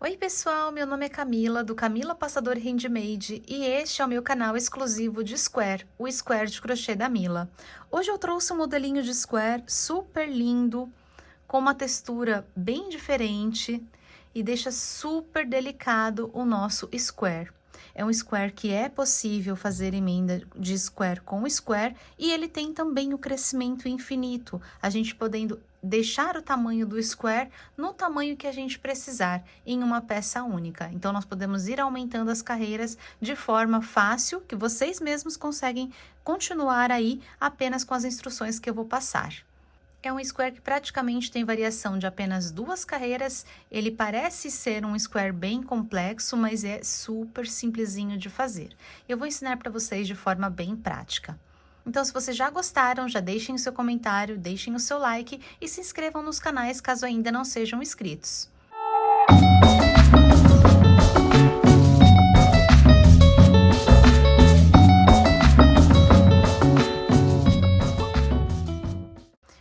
Oi pessoal, meu nome é Camila, do Camila Passador Handmade, e este é o meu canal exclusivo de square, o square de crochê da Mila. Hoje eu trouxe um modelinho de square super lindo, com uma textura bem diferente e deixa super delicado o nosso square. É um square que é possível fazer emenda de square com square e ele tem também o crescimento infinito, a gente podendo deixar o tamanho do square no tamanho que a gente precisar em uma peça única. Então, nós podemos ir aumentando as carreiras de forma fácil, que vocês mesmos conseguem continuar aí apenas com as instruções que eu vou passar. É um square que praticamente tem variação de apenas 2 carreiras, ele parece ser um square bem complexo, mas é super simplesinho de fazer. Eu vou ensinar para vocês de forma bem prática. Então, se vocês já gostaram, já deixem o seu comentário, deixem o seu like e se inscrevam nos canais caso ainda não sejam inscritos.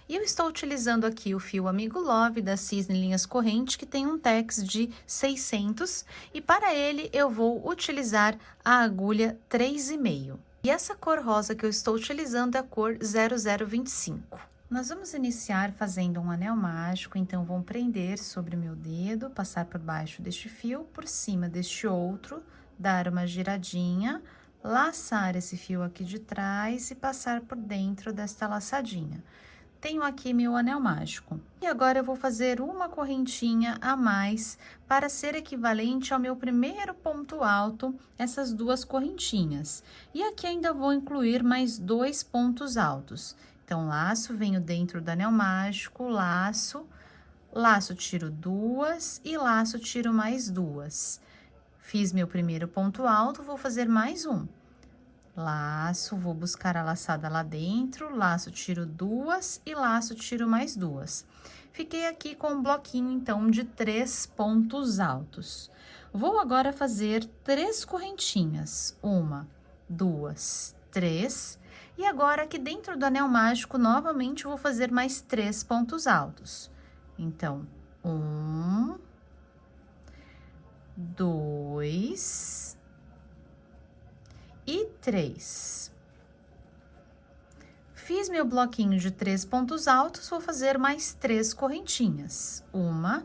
E eu estou utilizando aqui o fio Amigo Love da Cisne Linhas Corrente, que tem um tex de 600, e para ele eu vou utilizar a agulha 3,5. E essa cor rosa que eu estou utilizando é a cor 0025. Nós vamos iniciar fazendo um anel mágico, então vou prender sobre o meu dedo, passar por baixo deste fio, por cima deste outro, dar uma giradinha, laçar esse fio aqui de trás e passar por dentro desta laçadinha. Tenho aqui meu anel mágico. E agora eu vou fazer uma correntinha a mais para ser equivalente ao meu primeiro ponto alto, essas 2 correntinhas. E aqui ainda vou incluir mais 2 pontos altos. Então, laço, venho dentro do anel mágico, laço, laço, tiro 2 e laço, tiro mais 2. Fiz meu primeiro ponto alto, vou fazer mais um. Laço, vou buscar a laçada lá dentro, laço, tiro 2 e laço, tiro mais 2. Fiquei aqui com um bloquinho, então, de 3 pontos altos. Vou agora fazer 3 correntinhas. 1, 2, 3. E agora, aqui dentro do anel mágico, novamente, vou fazer mais 3 pontos altos. Então, 1, 2... e 3. Fiz meu bloquinho de 3 pontos altos, vou fazer mais 3 correntinhas. 1,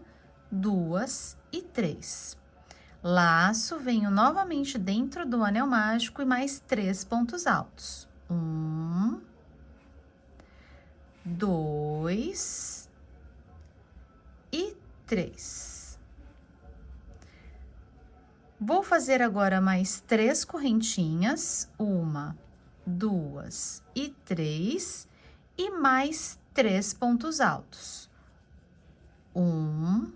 2 e 3. Laço, venho novamente dentro do anel mágico e mais 3 pontos altos. 1, 2 e 3. Vou fazer agora mais 3 correntinhas, 1, 2 e 3, e mais 3 pontos altos. 1,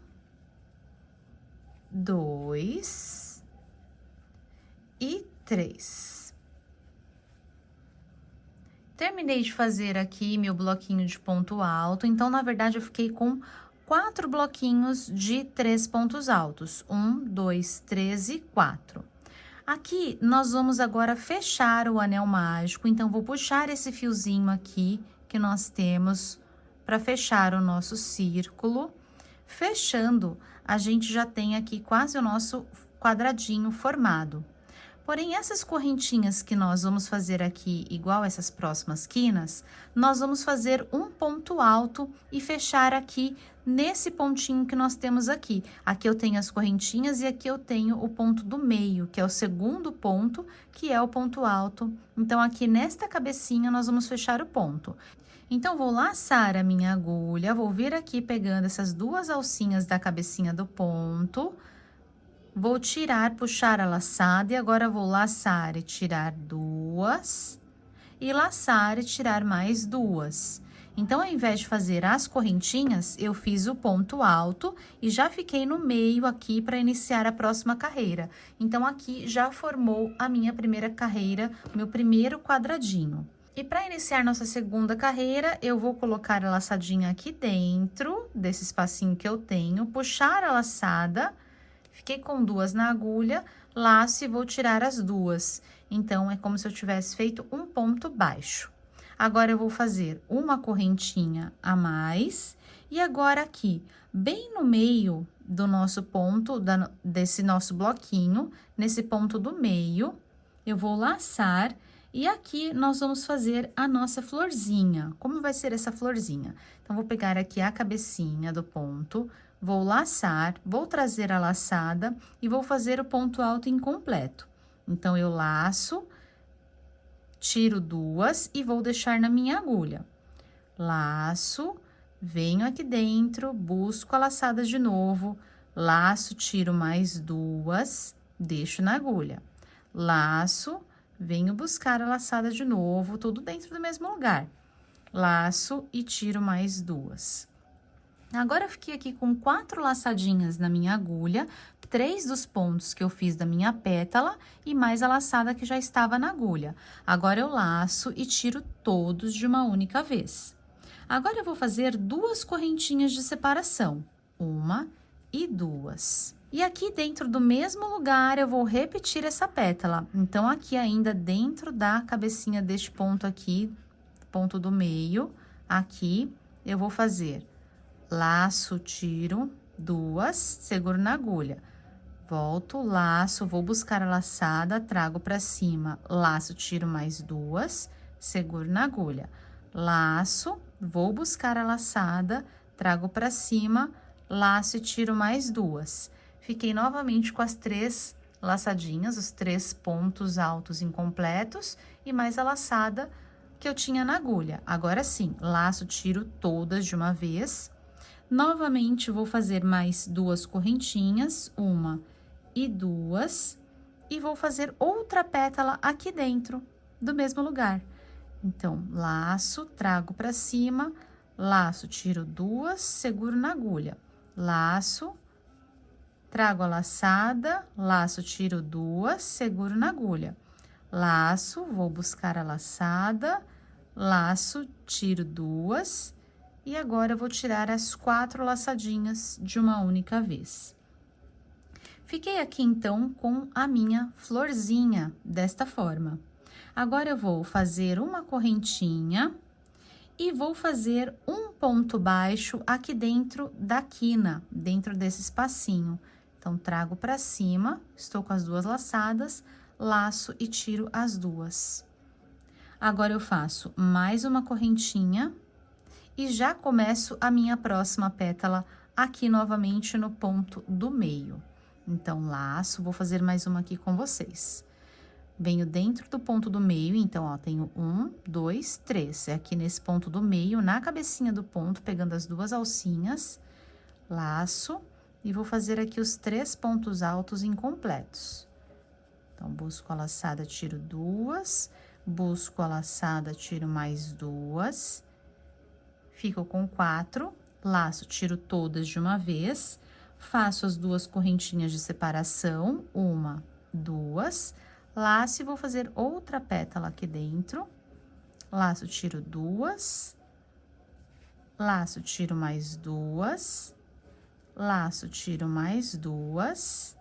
2 e 3. Terminei de fazer aqui meu bloquinho de ponto alto, então, na verdade, eu fiquei com 4 bloquinhos de 3 pontos altos. 1, 2, 3 e 4. Aqui, nós vamos agora fechar o anel mágico, então, vou puxar esse fiozinho aqui que nós temos para fechar o nosso círculo. Fechando, a gente já tem aqui quase o nosso quadradinho formado. Porém, essas correntinhas que nós vamos fazer aqui, igual essas próximas quinas, nós vamos fazer um ponto alto e fechar aqui nesse pontinho que nós temos aqui. Aqui eu tenho as correntinhas e aqui eu tenho o ponto do meio, que é o segundo ponto, que é o ponto alto. Então, aqui nesta cabecinha, nós vamos fechar o ponto. Então, vou laçar a minha agulha, vou vir aqui pegando essas 2 alcinhas da cabecinha do ponto. Vou tirar, puxar a laçada e agora vou laçar e tirar 2 e laçar e tirar mais 2. Então, ao invés de fazer as correntinhas, eu fiz o ponto alto e já fiquei no meio aqui para iniciar a próxima carreira. Então, aqui já formou a minha primeira carreira, meu primeiro quadradinho. E para iniciar nossa segunda carreira, eu vou colocar a laçadinha aqui dentro desse espacinho que eu tenho, puxar a laçada. Fiquei com 2 na agulha, laço e vou tirar as 2. Então, é como se eu tivesse feito um ponto baixo. Agora, eu vou fazer uma correntinha a mais. E agora, aqui, bem no meio do nosso ponto, desse nosso bloquinho, nesse ponto do meio, eu vou laçar e aqui nós vamos fazer a nossa florzinha. Como vai ser essa florzinha? Então, vou pegar aqui a cabecinha do ponto, vou laçar, vou trazer a laçada e vou fazer o ponto alto incompleto. Então, eu laço, tiro duas e vou deixar na minha agulha. Laço, venho aqui dentro, busco a laçada de novo, laço, tiro mais duas, deixo na agulha. Laço, venho buscar a laçada de novo, tudo dentro do mesmo lugar. Laço e tiro mais duas. Agora, eu fiquei aqui com 4 laçadinhas na minha agulha, 3 dos pontos que eu fiz da minha pétala e mais a laçada que já estava na agulha. Agora, eu laço e tiro todos de uma única vez. Agora, eu vou fazer 2 correntinhas de separação, 1 e 2. E aqui dentro do mesmo lugar, eu vou repetir essa pétala. Então, aqui ainda dentro da cabecinha deste ponto aqui, ponto do meio, aqui, eu vou fazer laço, tiro, duas, seguro na agulha. Volto, laço, vou buscar a laçada, trago pra cima, laço, tiro mais duas, seguro na agulha. Laço, vou buscar a laçada, trago pra cima, laço e tiro mais duas. Fiquei novamente com as 3 laçadinhas, os 3 pontos altos incompletos e mais a laçada que eu tinha na agulha. Agora sim, laço, tiro todas de uma vez. Novamente, vou fazer mais 2 correntinhas, 1 e 2, e vou fazer outra pétala aqui dentro do mesmo lugar. Então, laço, trago pra cima, laço, tiro 2, seguro na agulha. Laço, trago a laçada, laço, tiro 2, seguro na agulha. Laço, vou buscar a laçada, laço, tiro 2, e agora, eu vou tirar as 4 laçadinhas de uma única vez. Fiquei aqui, então, com a minha florzinha, desta forma. Agora, eu vou fazer uma correntinha e vou fazer um ponto baixo aqui dentro da quina, dentro desse espacinho. Então, trago pra cima, estou com as 2 laçadas, laço e tiro as 2. Agora, eu faço mais uma correntinha e já começo a minha próxima pétala aqui novamente no ponto do meio. Então, laço, vou fazer mais uma aqui com vocês. Venho dentro do ponto do meio, então, ó, tenho 1, 2, 3. É aqui nesse ponto do meio, na cabecinha do ponto, pegando as 2 alcinhas, laço, e vou fazer aqui os 3 pontos altos incompletos. Então, busco a laçada, tiro 2, busco a laçada, tiro mais 2, fico com 4, laço, tiro todas de uma vez, faço as 2 correntinhas de separação, 1, 2, laço e vou fazer outra pétala aqui dentro, laço, tiro 2, laço, tiro mais 2, laço, tiro mais 2,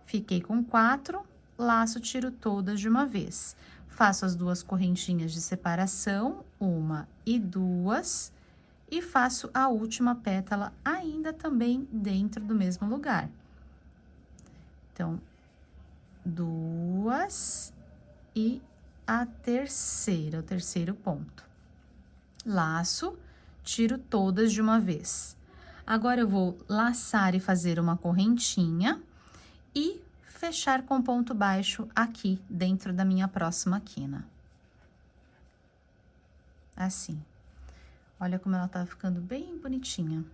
fiquei com 4, laço, tiro todas de uma vez. Faço as 2 correntinhas de separação, 1 e 2, e faço a última pétala ainda também dentro do mesmo lugar. Então, 2 e a terceira, o terceiro ponto. Laço, tiro todas de uma vez. Agora, eu vou laçar e fazer uma correntinha e fechar com ponto baixo aqui dentro da minha próxima quina. Assim. Olha como ela tá ficando bem bonitinha.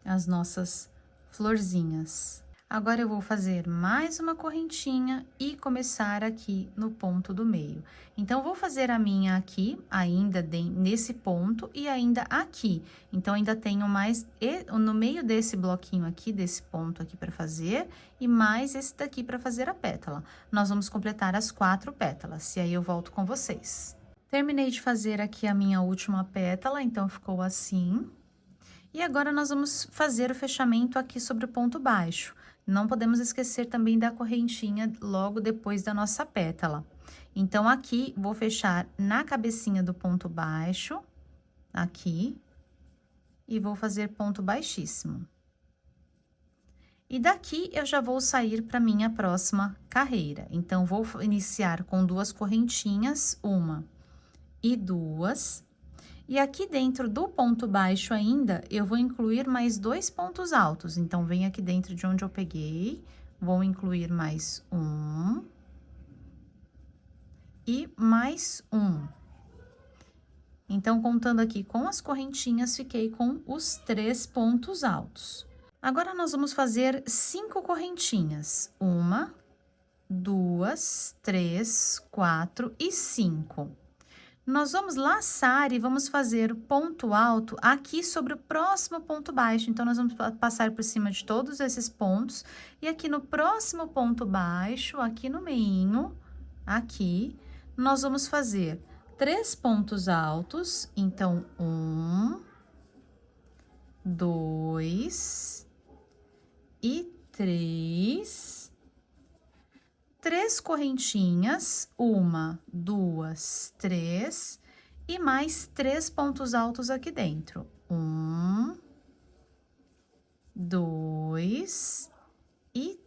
As nossas florzinhas. Agora, eu vou fazer mais uma correntinha e começar aqui no ponto do meio. Então, vou fazer a minha aqui, ainda nesse ponto e ainda aqui. Então, ainda tenho mais, no meio desse bloquinho aqui, desse ponto aqui pra fazer, e mais esse daqui pra fazer a pétala. Nós vamos completar as 4 pétalas, e aí eu volto com vocês. Terminei de fazer aqui a minha última pétala, então, ficou assim. E agora, nós vamos fazer o fechamento aqui sobre o ponto baixo. Não podemos esquecer também da correntinha logo depois da nossa pétala. Então, aqui, vou fechar na cabecinha do ponto baixo, aqui. e vou fazer ponto baixíssimo. E daqui eu já vou sair para minha próxima carreira. Então, vou iniciar com 2 correntinhas, 1 e 2. E aqui dentro do ponto baixo ainda, eu vou incluir mais 2 pontos altos. Então, venho aqui dentro de onde eu peguei, vou incluir mais 1 e mais 1. Então, contando aqui com as correntinhas, fiquei com os 3 pontos altos. Agora, nós vamos fazer 5 correntinhas. 1, 2, 3, 4 e 5. Nós vamos laçar e vamos fazer o ponto alto aqui sobre o próximo ponto baixo. Então, nós vamos passar por cima de todos esses pontos. E aqui no próximo ponto baixo, aqui no meinho, aqui, nós vamos fazer 3 pontos altos. Então, 1, 2 e 3. 3 correntinhas, 1, 2, 3, e mais 3 pontos altos aqui dentro. 1, 2 e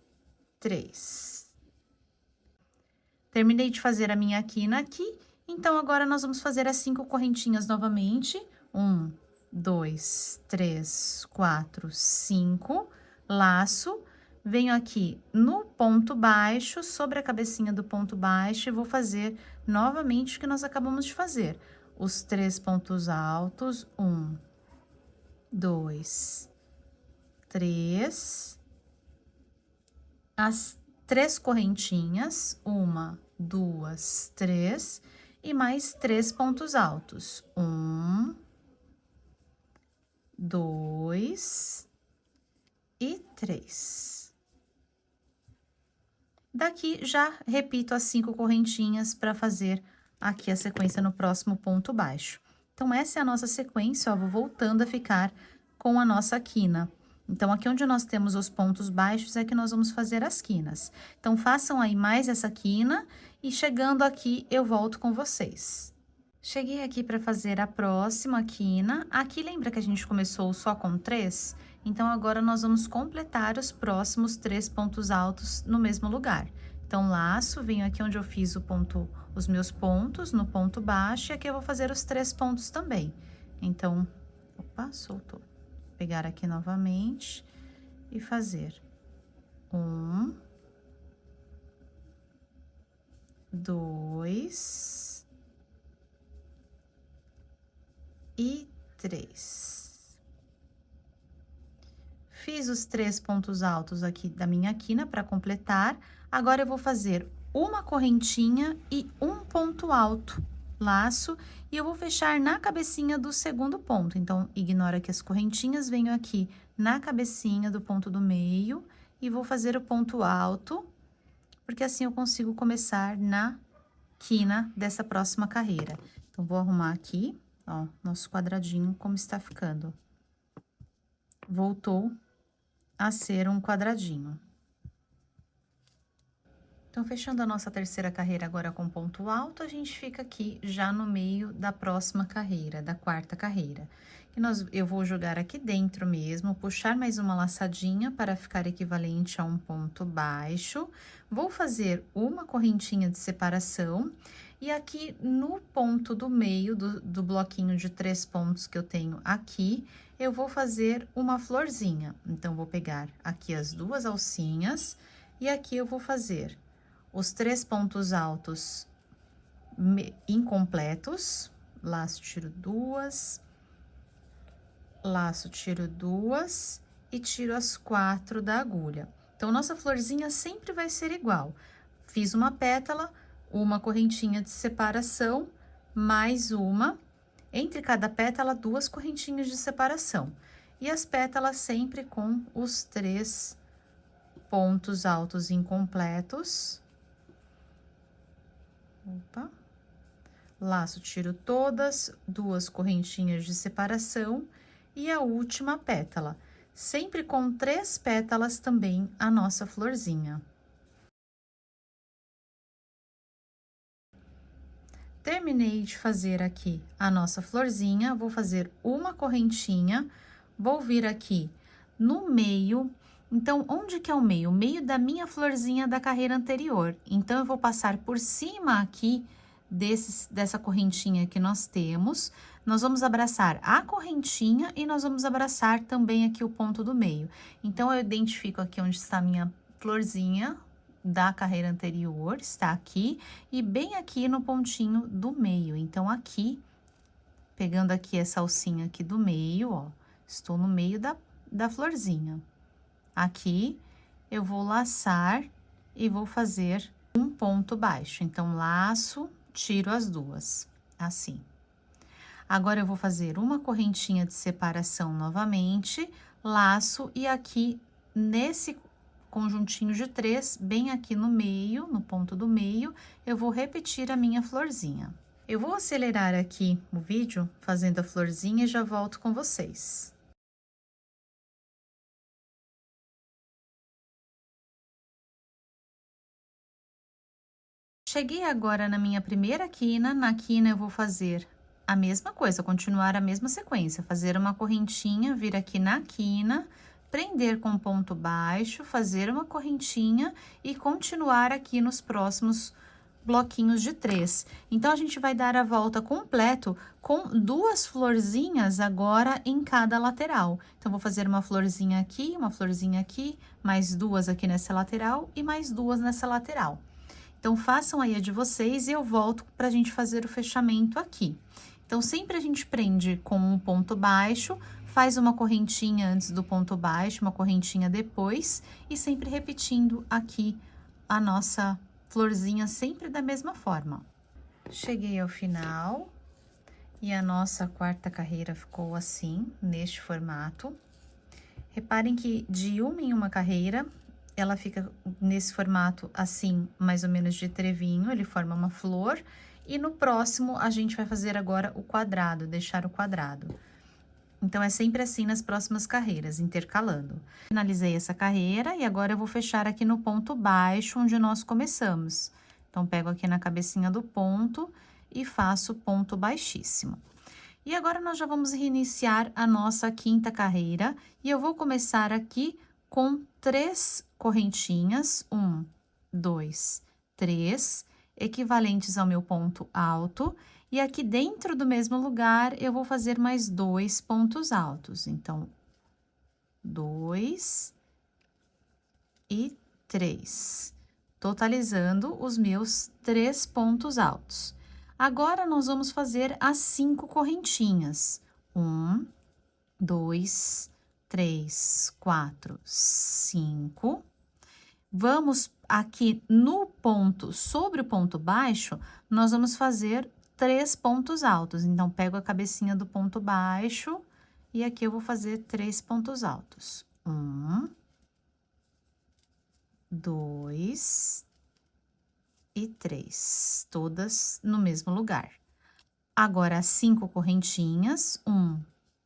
3. Terminei de fazer a minha quina aqui, então agora nós vamos fazer as 5 correntinhas novamente. 1, 2, 3, 4, 5, laço. Venho aqui no ponto baixo, sobre a cabecinha do ponto baixo, e vou fazer novamente o que nós acabamos de fazer. Os 3 pontos altos, 1, 2, 3. As 3 correntinhas, 1, 2, 3. E mais 3 pontos altos. 1, 2 e 3. Daqui, já repito as 5 correntinhas para fazer aqui a sequência no próximo ponto baixo. Então, essa é a nossa sequência, ó, vou voltando a ficar com a nossa quina. Então, aqui onde nós temos os pontos baixos é que nós vamos fazer as quinas. Então, façam aí mais essa quina e chegando aqui, eu volto com vocês. Cheguei aqui para fazer a próxima quina. Aqui, lembra que a gente começou só com 3? Então, agora nós vamos completar os próximos 3 pontos altos no mesmo lugar. Então, laço, venho aqui onde eu fiz os meus pontos, no ponto baixo, e aqui eu vou fazer os 3 pontos também. Então, opa, soltou. Pegar aqui novamente e fazer 1, 2 e 3. Fiz os 3 pontos altos aqui da minha quina para completar. Agora, eu vou fazer uma correntinha e um ponto alto, laço, e eu vou fechar na cabecinha do segundo ponto. Então, ignora aqui as correntinhas, venho aqui na cabecinha do ponto do meio e vou fazer o ponto alto, porque assim eu consigo começar na quina dessa próxima carreira. Então, vou arrumar aqui, ó, nosso quadradinho, como está ficando. Voltou a ser um quadradinho. Então, fechando a nossa terceira carreira agora com ponto alto, a gente fica aqui já no meio da próxima carreira, da quarta carreira. Eu vou jogar aqui dentro mesmo, puxar mais uma laçadinha para ficar equivalente a um ponto baixo. Vou fazer uma correntinha de separação e aqui no ponto do meio do bloquinho de 3 pontos que eu tenho aqui, eu vou fazer uma florzinha. Então, vou pegar aqui as 2 alcinhas e aqui eu vou fazer os 3 pontos altos incompletos, laço, tiro 2, laço, tiro 2 e tiro as 4 da agulha. Então, nossa florzinha sempre vai ser igual. Fiz uma pétala, uma correntinha de separação, mais uma. Entre cada pétala, 2 correntinhas de separação. E as pétalas sempre com os 3 pontos altos incompletos. Opa. Laço, tiro todas, 2 correntinhas de separação e a última pétala. Sempre com 3 pétalas também a nossa florzinha. Terminei de fazer aqui a nossa florzinha, vou fazer uma correntinha Vou vir aqui no meio. Então, onde que é o meio? O meio da minha florzinha da carreira anterior. Então, eu vou passar por cima aqui dessa correntinha que nós temos. Nós vamos abraçar a correntinha e nós vamos abraçar também aqui o ponto do meio. Então, eu identifico aqui onde está a minha florzinha da carreira anterior, está aqui, e bem aqui no pontinho do meio. Então, aqui, pegando aqui essa alcinha aqui do meio, ó, estou no meio da florzinha. Aqui, eu vou laçar e vou fazer um ponto baixo. Então, laço, tiro as duas, assim. Agora, eu vou fazer uma correntinha de separação novamente, laço, e aqui, nesse conjuntinho de 3, bem aqui no meio, no ponto do meio, eu vou repetir a minha florzinha. Eu vou acelerar aqui o vídeo, fazendo a florzinha, e já volto com vocês. Cheguei agora na minha primeira quina, na quina eu vou fazer a mesma coisa, continuar a mesma sequência, fazer uma correntinha, vir aqui na quina, prender com ponto baixo, fazer uma correntinha e continuar aqui nos próximos bloquinhos de 3. Então, a gente vai dar a volta completo com 2 florzinhas agora em cada lateral. Então, vou fazer uma florzinha aqui, mais 2 aqui nessa lateral e mais 2 nessa lateral. Então, façam aí a de vocês e eu volto pra gente fazer o fechamento aqui. Então, sempre a gente prende com um ponto baixo, faz uma correntinha antes do ponto baixo, uma correntinha depois, e sempre repetindo aqui a nossa florzinha, sempre da mesma forma. Cheguei ao final, e a nossa quarta carreira ficou assim, neste formato. Reparem que de uma em uma carreira, ela fica nesse formato assim, mais ou menos de trevinho, ele forma uma flor. E no próximo, a gente vai fazer agora o quadrado, deixar o quadrado. Então, é sempre assim nas próximas carreiras, intercalando. Finalizei essa carreira e agora eu vou fechar aqui no ponto baixo, onde nós começamos. Então, pego aqui na cabecinha do ponto e faço ponto baixíssimo. E agora, nós já vamos reiniciar a nossa quinta carreira. E eu vou começar aqui com 3 correntinhas, 1, 2, 3, equivalentes ao meu ponto alto. E aqui dentro do mesmo lugar, eu vou fazer mais 2 pontos altos. Então, 2 e 3, totalizando os meus 3 pontos altos. Agora, nós vamos fazer as 5 correntinhas. 1, 2, 3, 4, 5. Vamos aqui no ponto, sobre o ponto baixo, nós vamos fazer 3 pontos altos. Então, pego a cabecinha do ponto baixo e aqui eu vou fazer 3 pontos altos. 1, 2 e 3, todas no mesmo lugar. Agora, 5 correntinhas, 1,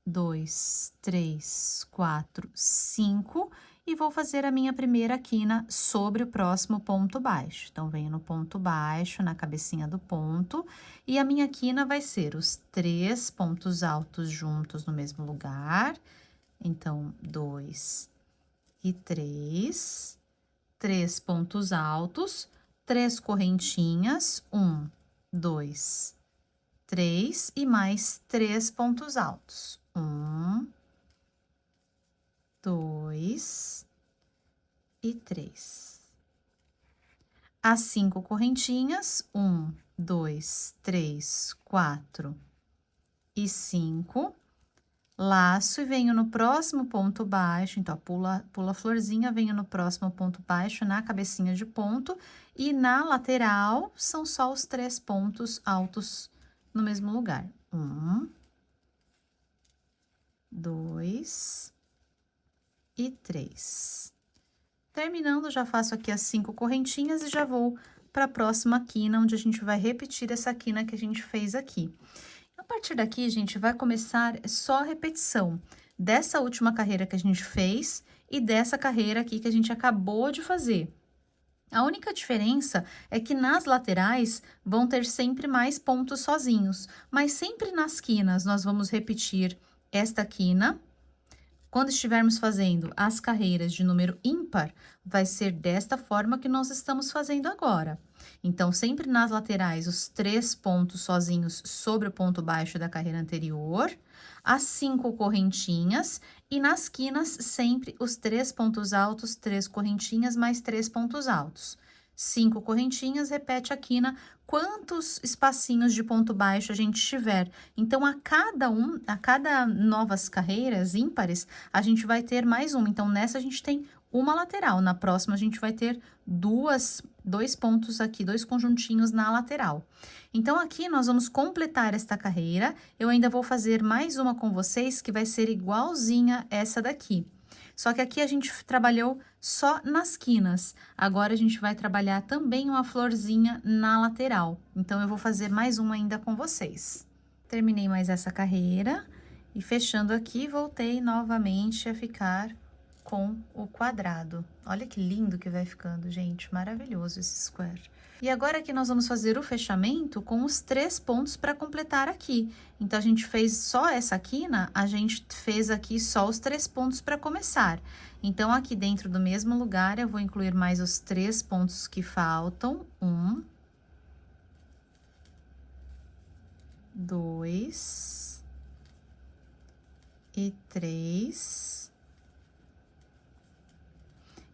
2, 3, 4, 5, e vou fazer a minha primeira quina sobre o próximo ponto baixo. Então, venho no ponto baixo, na cabecinha do ponto, e a minha quina vai ser os 3 pontos altos juntos no mesmo lugar. Então, 2 e 3, 3 pontos altos, 3 correntinhas, 1, 2, 3 e mais 3 pontos altos. 1, 2 e 3. As 5 correntinhas, 1, 2, 3, 4 e 5. Laço e venho no próximo ponto baixo, então, pula a florzinha, venho no próximo ponto baixo, na cabecinha de ponto, e na lateral são só os 3 pontos altos no mesmo lugar. 1, 2 e 3. Terminando, já faço aqui as 5 correntinhas e já vou para a próxima quina, onde a gente vai repetir essa quina que a gente fez aqui. A partir daqui, gente, vai começar só a repetição dessa última carreira que a gente fez e dessa carreira aqui que a gente acabou de fazer. A única diferença é que nas laterais vão ter sempre mais pontos sozinhos, mas sempre nas quinas nós vamos repetir esta quina, Quando estivermos fazendo as carreiras de número ímpar, vai ser desta forma que nós estamos fazendo agora. Então, sempre nas laterais, os 3 pontos sozinhos sobre o ponto baixo da carreira anterior, as 5 correntinhas, e nas quinas, sempre os 3 pontos altos, 3 correntinhas, mais 3 pontos altos. 5 correntinhas, repete a quina, quantos espacinhos de ponto baixo a gente tiver. Então, a cada novas carreiras ímpares, a gente vai ter mais uma. Então, nessa a gente tem uma lateral, na próxima a gente vai ter dois pontos aqui, 2 conjuntinhos na lateral. Então, aqui nós vamos completar esta carreira, eu ainda vou fazer mais uma com vocês, que vai ser igualzinha essa daqui. Só que aqui a gente trabalhou só nas quinas, agora a gente vai trabalhar também uma florzinha na lateral. Então, eu vou fazer mais uma ainda com vocês. Terminei mais essa carreira e fechando aqui, voltei novamente a ficar com o quadrado. Olha que lindo que vai ficando, gente, maravilhoso esse square. E agora aqui nós vamos fazer o fechamento com os 3 pontos para completar aqui. Então, a gente fez só essa quina, a gente fez aqui só os 3 pontos para começar. Então, aqui dentro do mesmo lugar, eu vou incluir mais os 3 pontos que faltam. 1, 2 e 3.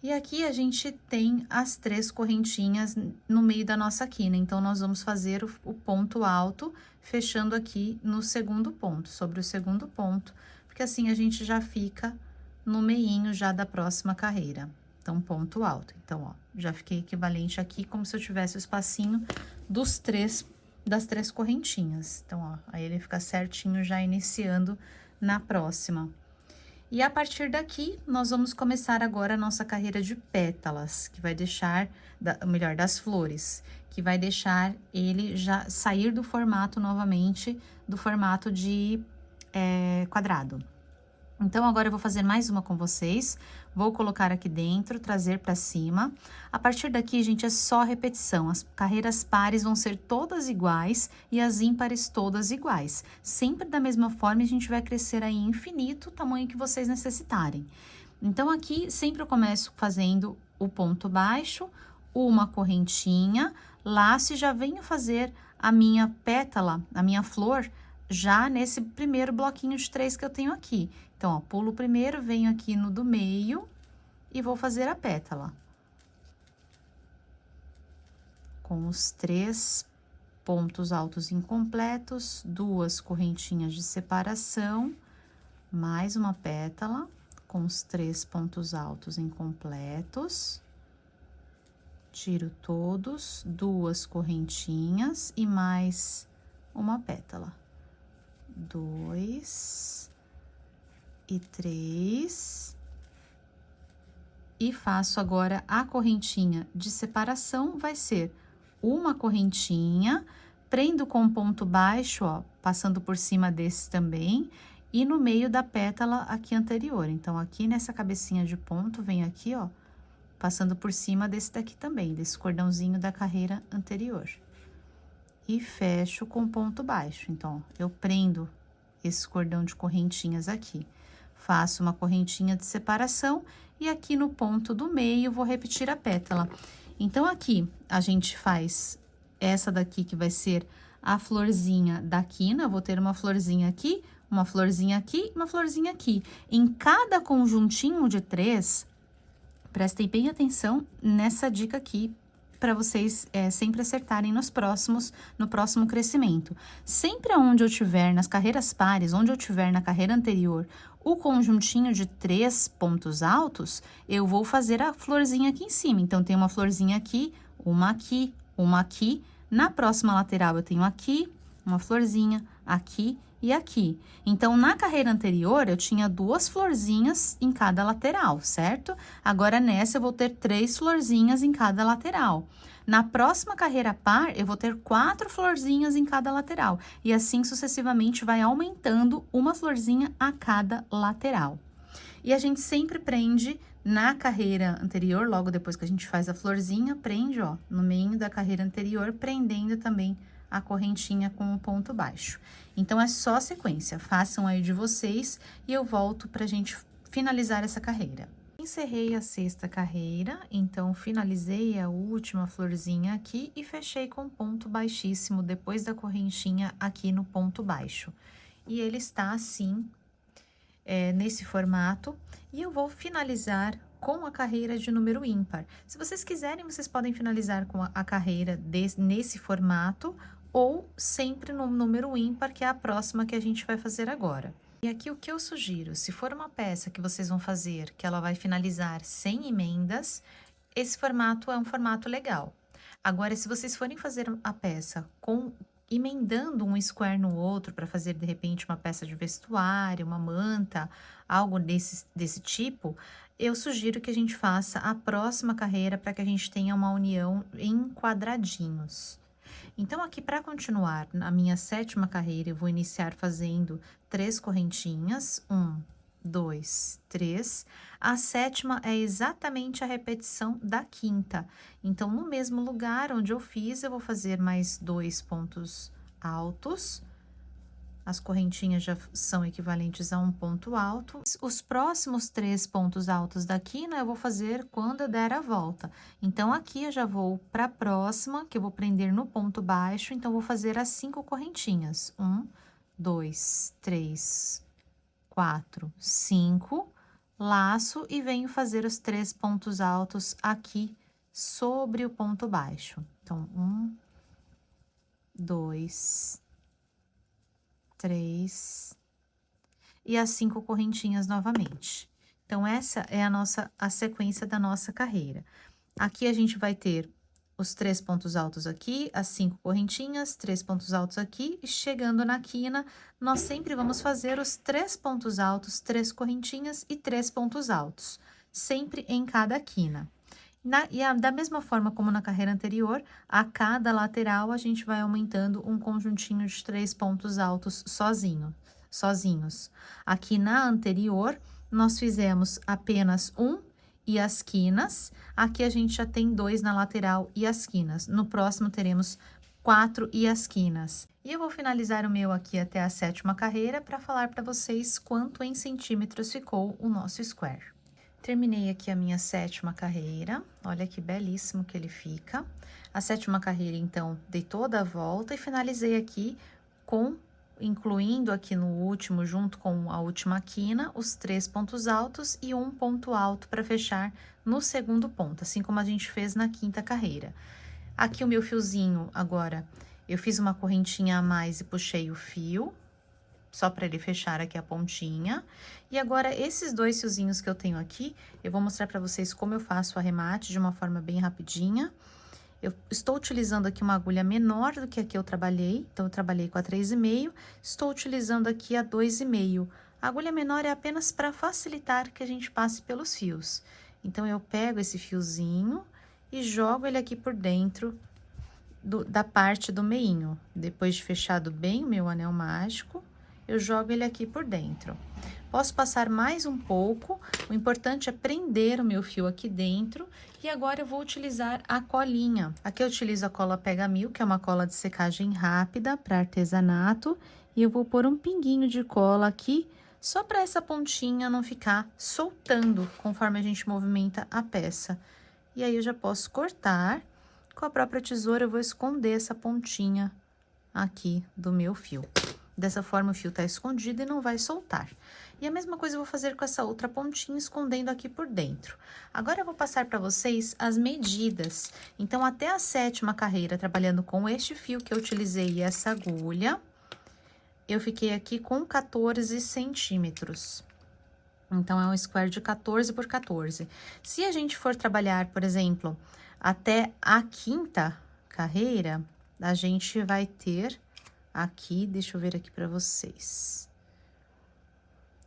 E aqui a gente tem as 3 correntinhas no meio da nossa quina, então, nós vamos fazer o ponto alto, fechando aqui no segundo ponto, sobre o segundo ponto, porque assim a gente já fica no meinho já da próxima carreira. Então, ponto alto. Então, ó, já fiquei equivalente aqui, como se eu tivesse o espacinho das 3 correntinhas. Então, ó, aí ele fica certinho já iniciando na próxima. E a partir daqui, nós vamos começar agora a nossa carreira de pétalas, que vai deixar, melhor, das flores, que vai deixar ele já sair do formato novamente, do formato de quadrado. Então, agora eu vou fazer mais uma com vocês, vou colocar aqui dentro, trazer para cima. A partir daqui, gente, é só repetição, as carreiras pares vão ser todas iguais e as ímpares todas iguais. Sempre da mesma forma, a gente vai crescer aí infinito, o tamanho que vocês necessitarem. Então, aqui, sempre eu começo fazendo o ponto baixo, uma correntinha, laço e já venho fazer a minha pétala, a minha flor, já nesse primeiro bloquinho de 3 que eu tenho aqui. Então, ó, pulo o primeiro, venho aqui no do meio e vou fazer a pétala. Com os 3 pontos altos incompletos, 2 correntinhas de separação, mais uma pétala com os 3 pontos altos incompletos. Tiro todos, 2 correntinhas e mais uma pétala. 2 e 3, e faço agora a correntinha de separação, vai ser uma correntinha, prendo com ponto baixo, ó, passando por cima desse também, e no meio da pétala aqui anterior. Então, aqui nessa cabecinha de ponto, vem aqui, ó, passando por cima desse daqui também, desse cordãozinho da carreira anterior. E fecho com ponto baixo. Então, ó, eu prendo esse cordão de correntinhas aqui. Faço uma correntinha de separação e aqui no ponto do meio vou repetir a pétala. Então, aqui a gente faz essa daqui que vai ser a florzinha da quina, vou ter uma florzinha aqui, uma florzinha aqui, uma florzinha aqui. Em cada conjuntinho de 3, prestem bem atenção nessa dica aqui, para vocês sempre acertarem no próximo crescimento. Sempre onde eu tiver nas carreiras pares, onde eu tiver na carreira anterior, o conjuntinho de 3 pontos altos, eu vou fazer a florzinha aqui em cima. Então, tem uma florzinha aqui, uma aqui, uma aqui. Na próxima lateral, eu tenho aqui, uma florzinha, aqui e aqui. Então, na carreira anterior, eu tinha 2 florzinhas em cada lateral, certo? Agora, nessa, eu vou ter 3 florzinhas em cada lateral. Na próxima carreira par, eu vou ter 4 florzinhas em cada lateral. E assim, sucessivamente, vai aumentando uma florzinha a cada lateral. E a gente sempre prende na carreira anterior, logo depois que a gente faz a florzinha, prende, ó, no meio da carreira anterior, prendendo também a correntinha com o ponto baixo. Então, é só sequência, façam aí de vocês e eu volto pra gente finalizar essa carreira. Encerrei a sexta carreira, então finalizei a última florzinha aqui e fechei com ponto baixíssimo depois da correntinha aqui no ponto baixo. E ele está assim, nesse formato, e eu vou finalizar com a carreira de número ímpar. Se vocês quiserem, vocês podem finalizar com a carreira nesse formato ou sempre no número ímpar, que é a próxima que a gente vai fazer agora. E aqui o que eu sugiro, se for uma peça que vocês vão fazer, que ela vai finalizar sem emendas, esse formato é um formato legal. Agora, se vocês forem fazer a peça emendando um square no outro para fazer, de repente, uma peça de vestuário, uma manta, algo desse tipo, eu sugiro que a gente faça a próxima carreira para que a gente tenha uma união em quadradinhos. Então, aqui, para continuar na minha sétima carreira, eu vou iniciar fazendo 3 correntinhas, 1, 2, 3. A sétima é exatamente a repetição da quinta. Então, no mesmo lugar onde eu fiz, eu vou fazer mais 2 pontos altos. As correntinhas já são equivalentes a um ponto alto. Os próximos 3 pontos altos da quina eu vou fazer quando eu der a volta. Então, aqui eu já vou para a próxima, que eu vou prender no ponto baixo. Então, vou fazer as 5 correntinhas. 1, 2, 3, 4, 5. Laço e venho fazer os 3 pontos altos aqui sobre o ponto baixo. Então, 1, 2, 3 e as 5 correntinhas novamente. Então, essa é a sequência da nossa carreira. Aqui a gente vai ter os 3 pontos altos aqui, as 5 correntinhas, 3 pontos altos aqui, e chegando na quina, nós sempre vamos fazer os 3 pontos altos, 3 correntinhas e 3 pontos altos, sempre em cada quina. Da mesma forma como na carreira anterior, a cada lateral a gente vai aumentando um conjuntinho de 3 pontos altos sozinhos. Aqui na anterior, nós fizemos apenas um e as quinas. Aqui a gente já tem 2 na lateral e as quinas. No próximo teremos 4 e as quinas. E eu vou finalizar o meu aqui até a sétima carreira para falar para vocês quanto em centímetros ficou o nosso square. Terminei aqui a minha sétima carreira, olha que belíssimo que ele fica. A sétima carreira, então, dei toda a volta e finalizei aqui incluindo aqui no último, junto com a última quina, os 3 pontos altos e um ponto alto para fechar no segundo ponto, assim como a gente fez na quinta carreira. Aqui o meu fiozinho, agora, eu fiz uma correntinha a mais e puxei o fio, só para ele fechar aqui a pontinha. E agora, esses 2 fiozinhos que eu tenho aqui, eu vou mostrar para vocês como eu faço o arremate de uma forma bem rapidinha. Eu estou utilizando aqui uma agulha menor do que a que eu trabalhei, então eu trabalhei com a 3,5, estou utilizando aqui a 2,5. A agulha menor é apenas para facilitar que a gente passe pelos fios. Então, eu pego esse fiozinho e jogo ele aqui por dentro da parte do meinho. Depois de fechado bem o meu anel mágico, eu jogo ele aqui por dentro. Posso passar mais um pouco, o importante é prender o meu fio aqui dentro. E agora eu vou utilizar a colinha. Aqui eu utilizo a cola Pega Mil, que é uma cola de secagem rápida para artesanato. E eu vou pôr um pinguinho de cola aqui, só para essa pontinha não ficar soltando conforme a gente movimenta a peça. E aí eu já posso cortar. Com a própria tesoura eu vou esconder essa pontinha aqui do meu fio. Dessa forma, o fio tá escondido e não vai soltar. E a mesma coisa eu vou fazer com essa outra pontinha, escondendo aqui por dentro. Agora, eu vou passar para vocês as medidas. Então, até a sétima carreira, trabalhando com este fio que eu utilizei e essa agulha, eu fiquei aqui com 14 centímetros. Então, é um square de 14 por 14. Se a gente for trabalhar, por exemplo, até a quinta carreira, a gente vai ter... Aqui, deixa eu ver aqui para vocês.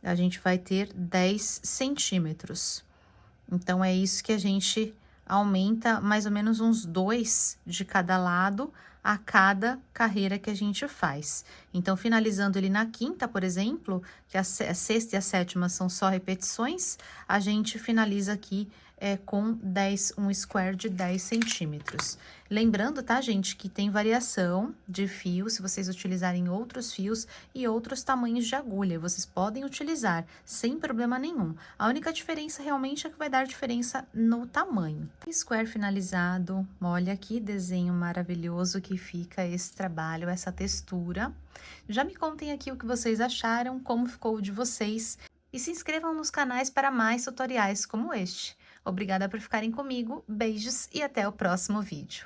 A gente vai ter 10 centímetros. Então, é isso que a gente aumenta mais ou menos uns 2 de cada lado a cada carreira que a gente faz. Então, finalizando ele na quinta, por exemplo, que a sexta e a sétima são só repetições, a gente finaliza aqui com um square de 10 centímetros. Lembrando, tá, gente, que tem variação de fio, se vocês utilizarem outros fios e outros tamanhos de agulha, vocês podem utilizar sem problema nenhum. A única diferença realmente é que vai dar diferença no tamanho. Square finalizado, olha que desenho maravilhoso que fica esse trabalho, essa textura. Já me contem aqui o que vocês acharam, como ficou o de vocês. E se inscrevam nos canais para mais tutoriais como este. Obrigada por ficarem comigo, beijos e até o próximo vídeo.